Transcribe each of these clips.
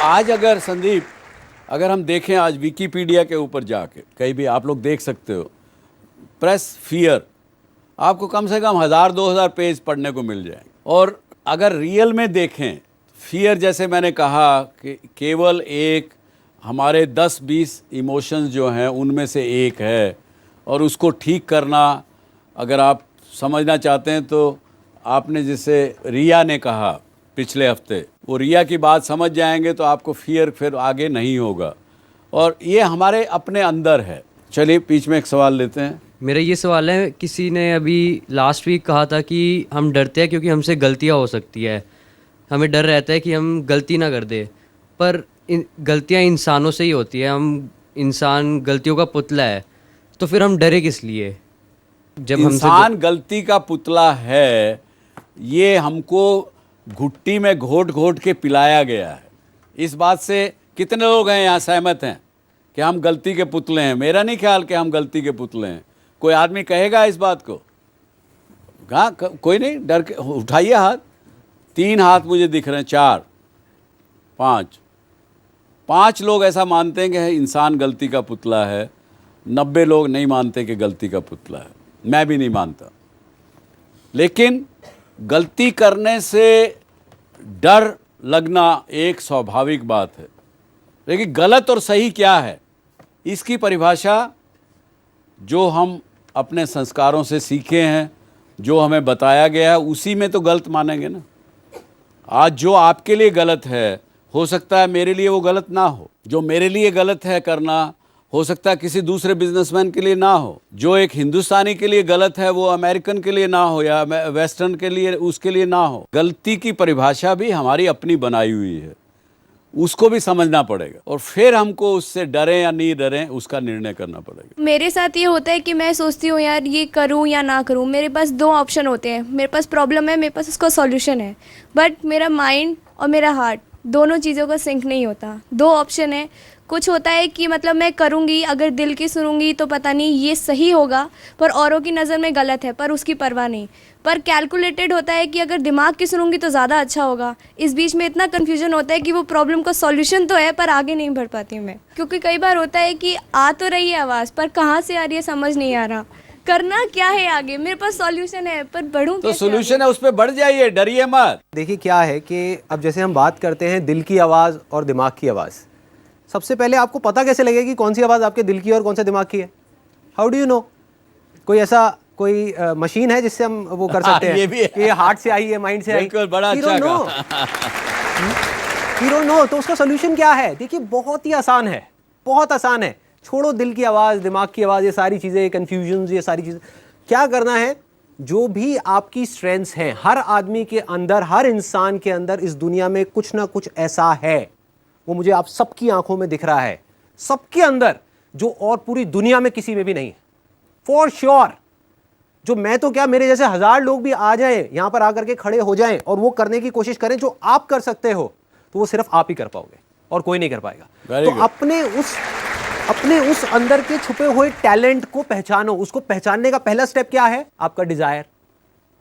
आज अगर संदीप, अगर हम देखें आज विकीपीडिया के ऊपर जाके कहीं भी आप लोग देख सकते हो, प्रेस फियर, आपको कम से कम 1000-2000 पेज पढ़ने को मिल जाएंगे। और अगर रियल में देखें, फियर जैसे मैंने कहा कि केवल एक हमारे 10-20 इमोशंस जो हैं उनमें से एक है, और उसको ठीक करना अगर आप समझना चाहते हैं तो आपने जैसे रिया ने कहा पिछले हफ्ते, वो रिया की बात समझ जाएंगे तो आपको फियर फिर आगे नहीं होगा, और ये हमारे अपने अंदर है। चलिए बीच में एक सवाल लेते हैं। मेरा ये सवाल है, किसी ने अभी लास्ट वीक कहा था कि हम डरते हैं क्योंकि हमसे गलतियां हो सकती है, हमें डर रहता है कि हम गलती ना कर दे, पर गलतियां इंसानों से ही होती है, हम इंसान गलतियों का पुतला है, तो फिर हम डरे किस लिए? जब इंसान गलती का पुतला है, ये हमको घुट्टी में घोट घोट के पिलाया गया है। इस बात से कितने लोग हैं यहाँ सहमत हैं कि हम गलती के पुतले हैं? मेरा नहीं ख्याल कि हम गलती के पुतले हैं। कोई आदमी कहेगा इस बात को? हाँ, कोई नहीं, डर के उठाइए हाथ। 3 हाथ मुझे दिख रहे हैं, 4, 5 लोग ऐसा मानते हैं कि इंसान गलती का पुतला है। 90 लोग नहीं मानते कि गलती का पुतला है। मैं भी नहीं मानता। लेकिन गलती करने से डर लगना एक स्वाभाविक बात है, लेकिन गलत और सही क्या है, इसकी परिभाषा जो हम अपने संस्कारों से सीखे हैं, जो हमें बताया गया है, उसी में तो गलत मानेंगे ना। आज जो आपके लिए गलत है, हो सकता है मेरे लिए वो गलत ना हो। जो मेरे लिए गलत है करना, हो सकता है किसी दूसरे बिजनेसमैन के लिए ना हो। जो एक हिंदुस्तानी के लिए गलत है, वो अमेरिकन के लिए ना हो, या वेस्टर्न के लिए, उसके लिए ना हो। गलती की परिभाषा भी हमारी अपनी बनाई हुई है, उसको भी समझना पड़ेगा, और फिर हमको उससे डरें या नहीं डरें उसका निर्णय करना पड़ेगा। मेरे साथ ये होता है कि मैं सोचती हूँ यार ये करूँ या ना करूँ। मेरे पास 2 ऑप्शन होते हैं, मेरे पास प्रॉब्लम है, मेरे पास उसका सॉल्यूशन है, बट मेरा माइंड और मेरा हार्ट दोनों चीज़ों का सिंक नहीं होता। 2 ऑप्शन है। कुछ होता है कि मतलब मैं करूँगी, अगर दिल की सुनूंगी तो पता नहीं ये सही होगा, पर औरों की नज़र में गलत है, पर उसकी परवाह नहीं। पर कैलकुलेटेड होता है कि अगर दिमाग की सुनूंगी तो ज़्यादा अच्छा होगा। इस बीच में इतना कन्फ्यूजन होता है कि वो प्रॉब्लम का सॉल्यूशन तो है, पर आगे नहीं बढ़ पाती हूँ मैं, क्योंकि कई बार होता है कि आ तो रही है आवाज़, पर कहाँ से आ रही है समझ नहीं आ रहा। करना क्या है आगे? मेरे पास सॉल्यूशन है, पर बढ़ूँ तो सॉल्यूशन है, उस पर बढ़ जाइए, डरिए मत। देखिए क्या है कि अब जैसे हम बात करते हैं दिल की आवाज़ और दिमाग की आवाज़, सबसे पहले आपको पता कैसे लगेगा कि कौन सी आवाज़ आपके दिल की और कौन सा दिमाग की है? How do you know? कोई ऐसा कोई मशीन है जिससे हम वो कर सकते हैं? ये भी है। कि हार्ट से आई है, माइंड से आई? बिल्कुल, बड़ा अच्छा कहा। You don't know। तो उसका सोल्यूशन क्या है? देखिए बहुत ही आसान है, बहुत आसान है। छोड़ो दिल की आवाज़, दिमाग की आवाज़, ये सारी चीज़ें, कन्फ्यूजन, ये सारी चीज़ें। क्या करना है? जो भी आपकी स्ट्रेंथ्स हैं, हर आदमी के अंदर, हर इंसान के अंदर इस दुनिया में कुछ ना कुछ ऐसा है, वो मुझे आप सबकी आंखों में दिख रहा है, सबके अंदर, जो और पूरी दुनिया में किसी में भी नहीं है, फॉर श्योर। जो मैं तो क्या, मेरे जैसे 1000 लोग भी आ जाएं, यहां पर आकर के खड़े हो जाएं और वो करने की कोशिश करें जो आप कर सकते हो, तो वो सिर्फ आप ही कर पाओगे और कोई नहीं कर पाएगा। तो अपने उस अंदर के छुपे हुए टैलेंट को पहचानो। उसको पहचानने का पहला स्टेप क्या है? आपका डिजायर।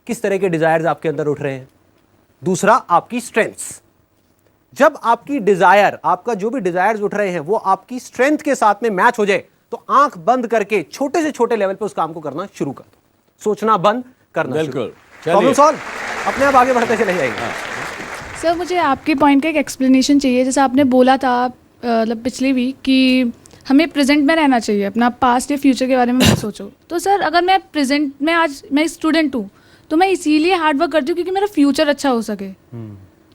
किस तरह के डिजायर्स आपके अंदर उठ रहे हैं? दूसरा, आपकी स्ट्रेंथ्स। जब आपकी डिजायर, आपका जो भी डिजायर्स उठ रहे हैं, वो आपकी स्ट्रेंथ के साथ में मैच हो जाए, तो आंख बंद करके छोटे से छोटे लेवल पे उस काम को करना शुरू कर दो। सोचना बंद करना। बिल्कुल, प्रॉब्लम सॉल्व, अपने आप आगे बढ़ते चले जाएंगे। सर मुझे आपके पॉइंट का एक एक्सप्लेनेशन चाहिए। जैसे आपने बोला था मतलब पिछली वीक कि हमें प्रेजेंट में रहना चाहिए, अपना पास्ट या फ्यूचर के बारे में मत सोचो। तो सर अगर मैं प्रेजेंट में, आज मैं स्टूडेंट हूँ, तो मैं इसीलिए हार्ड वर्क करती हूँ क्योंकि मेरा फ्यूचर अच्छा हो सके।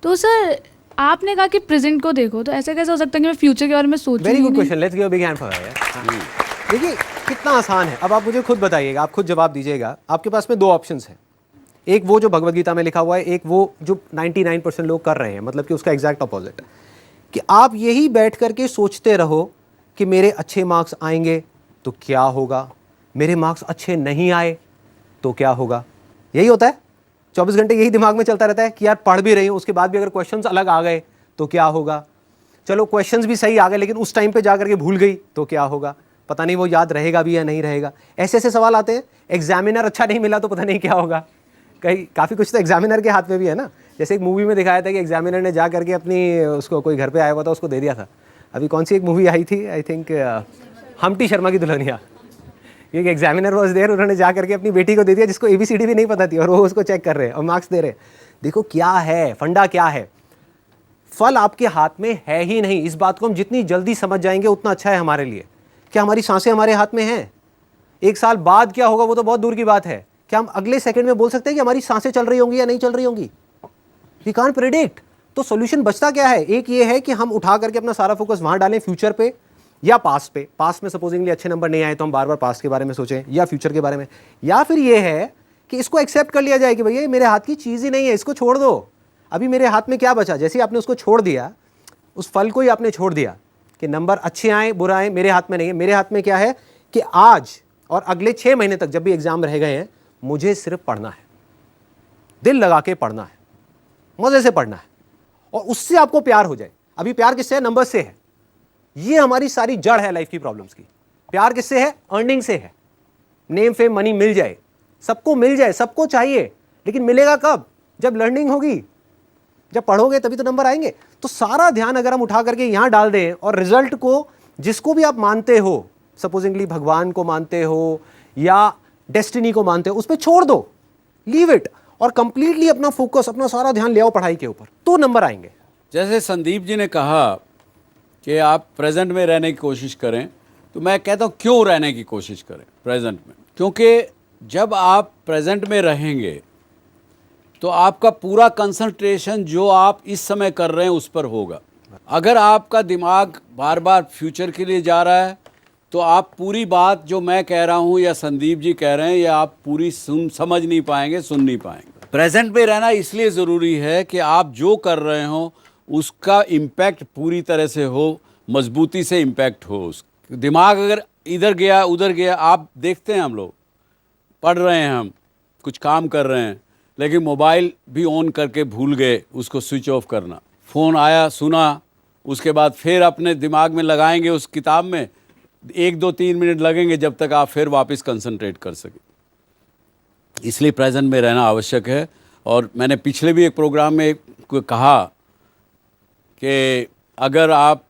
तो सर आपने कहा कि प्रेजेंट को देखो, तो ऐसा कैसे हो सकता है कि मैं फ्यूचर के बारे में सोचूं? Very good question, let's give a big hand for that. देखिए कितना आसान है। अब आप मुझे खुद बताइएगा, आप खुद जवाब दीजिएगा। आपके पास में 2 ऑप्शंस हैं, एक वो जो भगवद गीता में लिखा हुआ है, एक वो जो 99% लोग कर रहे हैं, मतलब कि उसका एग्जैक्ट अपोजिट है, कि आप यही बैठ करके सोचते रहो कि मेरे अच्छे मार्क्स आएंगे तो क्या होगा, मेरे मार्क्स अच्छे नहीं आए तो क्या होगा। यही होता है, 24 घंटे यही दिमाग में चलता रहता है कि यार पढ़ भी रही हूँ, उसके बाद भी अगर क्वेश्चंस अलग आ गए तो क्या होगा। चलो क्वेश्चंस भी सही आ गए, लेकिन उस टाइम पे जाकर के भूल गई तो क्या होगा, पता नहीं वो याद रहेगा भी या नहीं रहेगा। ऐसे ऐसे सवाल आते हैं। एग्जामिनर अच्छा नहीं मिला तो पता नहीं क्या होगा। कहीं काफ़ी कुछ तो एग्जामिनर के हाथ में भी है ना। जैसे एक मूवी में दिखाया था कि एग्जामिनर ने जा करके अपनी उसको कोई घर पे आया हुआ था उसको दे दिया था। अभी कौन सी एक मूवी आई थी, आई थिंक हम्टी शर्मा की दुल्हनिया, एक एग्जामिनर वॉज देयर, उन्होंने जा करके अपनी बेटी को दे दिया जिसको ABCD भी नहीं पता थी, और वो उसको चेक कर रहे हैं और मार्क्स दे रहे हैं। देखो क्या है फंडा, क्या है, फल आपके हाथ में है ही नहीं। इस बात को हम जितनी जल्दी समझ जाएंगे उतना अच्छा है हमारे लिए। क्या हमारी सांसें हमारे हाथ में हैं? 1 साल बाद क्या होगा वो तो बहुत दूर की बात है। क्या हम अगले सेकंड में बोल सकते हैं कि हमारी सांसें चल रही होंगी या नहीं चल रही होंगी? We can't predict. तो सॉल्यूशन बचता क्या है? एक ये है कि हम उठा करके अपना सारा फोकस वहां डालें, फ्यूचर पे या पास्ट पे। पास्ट में सपोजिंगली अच्छे नंबर नहीं आए तो हम बार बार पास्ट के बारे में सोचें या फ्यूचर के बारे में, या फिर ये है कि इसको एक्सेप्ट कर लिया जाए कि भैया ये मेरे हाथ की चीज़ ही नहीं है, इसको छोड़ दो। अभी मेरे हाथ में क्या बचा? जैसे ही आपने उसको छोड़ दिया, उस फल को ही आपने छोड़ दिया कि नंबर अच्छे आए बुरा आए मेरे हाथ में नहीं है। मेरे हाथ में क्या है कि आज और अगले 6 महीने तक जब भी एग्जाम रह गए हैं, मुझे सिर्फ पढ़ना है, दिल लगा के पढ़ना है, मजे से पढ़ना है, और उससे आपको प्यार हो जाए। अभी प्यार किससे है? नंबर से है। ये हमारी सारी जड़ है लाइफ की प्रॉब्लम्स की। प्यार किससे है? अर्निंग से है। नेम फेम मनी मिल जाए, सबको मिल जाए, सबको चाहिए, लेकिन मिलेगा कब? जब लर्निंग होगी, जब पढ़ोगे तभी तो नंबर आएंगे। तो सारा ध्यान अगर हम उठा करके यहां डाल दें और रिजल्ट को, जिसको भी आप मानते हो, सपोजिंगली भगवान को मानते हो या डेस्टिनी को मानते हो, उस पर छोड़ दो, लीव इट, और कंप्लीटली अपना फोकस, अपना सारा ध्यान ले आओ पढ़ाई के ऊपर, तो नंबर आएंगे। जैसे संदीप जी ने कहा कि आप प्रेजेंट में रहने की कोशिश करें, तो मैं कहता हूँ क्यों रहने की कोशिश करें प्रेजेंट में? क्योंकि जब आप प्रेजेंट में रहेंगे तो आपका पूरा कंसंट्रेशन जो आप इस समय कर रहे हैं उस पर होगा। अगर आपका दिमाग बार बार फ्यूचर के लिए जा रहा है तो आप पूरी बात जो मैं कह रहा हूँ या संदीप जी कह रहे हैं या आप पूरी समझ नहीं पाएंगे, सुन नहीं पाएंगे। प्रेजेंट में रहना इसलिए ज़रूरी है कि आप जो कर रहे हो उसका इम्पैक्ट पूरी तरह से हो, मजबूती से इम्पैक्ट हो। उस दिमाग अगर इधर गया उधर गया, आप देखते हैं हम लोग पढ़ रहे हैं, हम कुछ काम कर रहे हैं, लेकिन मोबाइल भी ऑन करके भूल गए उसको स्विच ऑफ करना। फ़ोन आया, सुना, उसके बाद फिर अपने दिमाग में लगाएंगे उस किताब में, 1 2 3 मिनट लगेंगे जब तक आप फिर वापस कंसंट्रेट कर सकें। इसलिए प्रेजेंट में रहना आवश्यक है। और मैंने पिछले भी एक प्रोग्राम में कहा कि अगर आप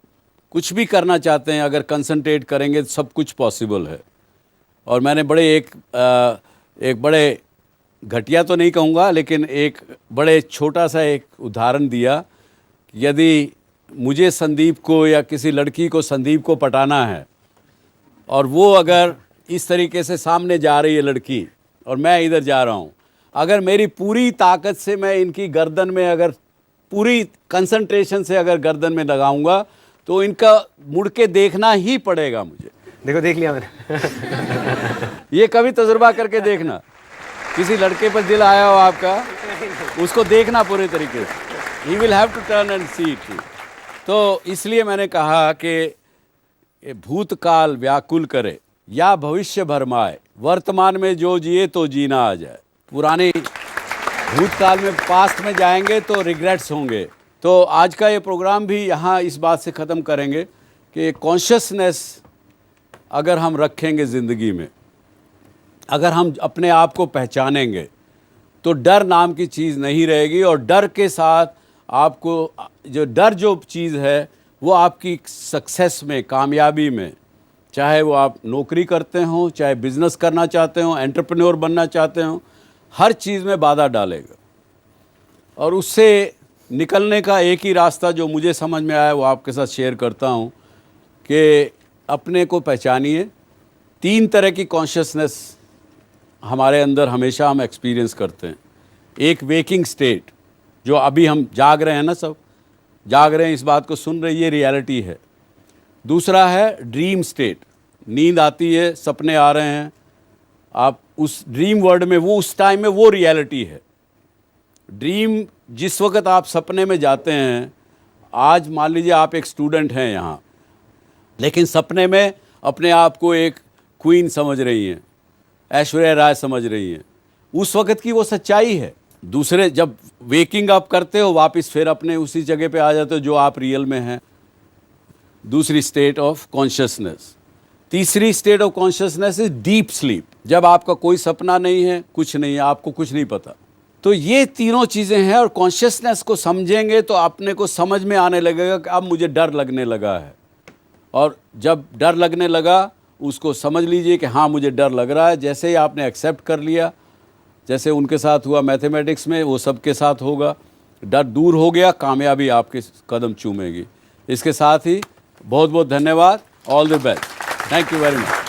कुछ भी करना चाहते हैं, अगर कंसंट्रेट करेंगे तो सब कुछ पॉसिबल है। और मैंने एक बड़े घटिया तो नहीं कहूँगा, लेकिन एक बड़े छोटा सा एक उदाहरण दिया। यदि मुझे संदीप को या किसी लड़की को संदीप को पटाना है और वो अगर इस तरीके से सामने जा रही है लड़की और मैं इधर जा रहा हूँ, अगर मेरी पूरी ताकत से मैं इनकी गर्दन में, अगर पूरी कंसंट्रेशन से अगर गर्दन में लगाऊंगा तो इनका मुड़ के देखना ही पड़ेगा मुझे। देखो, देख लिया मैंने। ये कभी तजुर्बा करके देखना, किसी लड़के पर दिल आया हो आपका, उसको देखना पूरे तरीके से, he will have to turn and see it. तो इसलिए मैंने कहा कि भूतकाल व्याकुल करे या भविष्य भरमाए, वर्तमान में जो जिए तो जीना आ जाए। पुराने भूतकाल में, पास्ट में जाएंगे तो रिग्रेट्स होंगे। तो आज का ये प्रोग्राम भी यहाँ इस बात से ख़त्म करेंगे कि कॉन्शियसनेस अगर हम रखेंगे ज़िंदगी में, अगर हम अपने आप को पहचानेंगे तो डर नाम की चीज़ नहीं रहेगी। और डर के साथ आपको जो चीज़ है वो आपकी सक्सेस में, कामयाबी में, चाहे वो आप नौकरी करते हो, चाहे बिज़नेस करना चाहते हो, एंटरप्रेन्योर बनना चाहते हो, हर चीज़ में बाधा डालेगा। और उससे निकलने का एक ही रास्ता जो मुझे समझ में आया वो आपके साथ शेयर करता हूँ कि अपने को पहचानिए। 3 तरह की कॉन्शियसनेस हमारे अंदर हमेशा हम एक्सपीरियंस करते हैं। एक वेकिंग स्टेट, जो अभी हम जाग रहे हैं ना, सब जाग रहे हैं, इस बात को सुन रहे, ये रियलिटी है। दूसरा है ड्रीम स्टेट, नींद आती है, सपने आ रहे हैं, आप उस ड्रीम वर्ल्ड में, वो उस टाइम में वो रियलिटी है। ड्रीम जिस वक्त आप सपने में जाते हैं, आज मान लीजिए आप एक स्टूडेंट हैं यहाँ, लेकिन सपने में अपने आप को एक क्वीन समझ रही हैं, ऐश्वर्या राय समझ रही हैं, उस वक्त की वो सच्चाई है। दूसरे जब वेकिंग अप करते हो वापस फिर अपने उसी जगह पे आ जाते हो जो आप रियल में हैं। दूसरी स्टेट ऑफ कॉन्शियसनेस। तीसरी state of consciousness is deep sleep, जब आपका कोई सपना नहीं है, कुछ नहीं है, आपको कुछ नहीं पता, तो ये तीनों चीज़ें हैं, और कॉन्शियसनेस को समझेंगे तो अपने को समझ में आने लगेगा कि अब मुझे डर लगने लगा है। और जब डर लगने लगा उसको समझ लीजिए कि हाँ मुझे डर लग रहा है। जैसे ही आपने एक्सेप्ट कर लिया, जैसे उनके साथ हुआ मैथमेटिक्स में, वो सबके साथ होगा। डर दूर हो गया, कामयाबी आपके कदम चूमेगी। इसके साथ ही बहुत बहुत धन्यवाद। All the best. Thank you very much.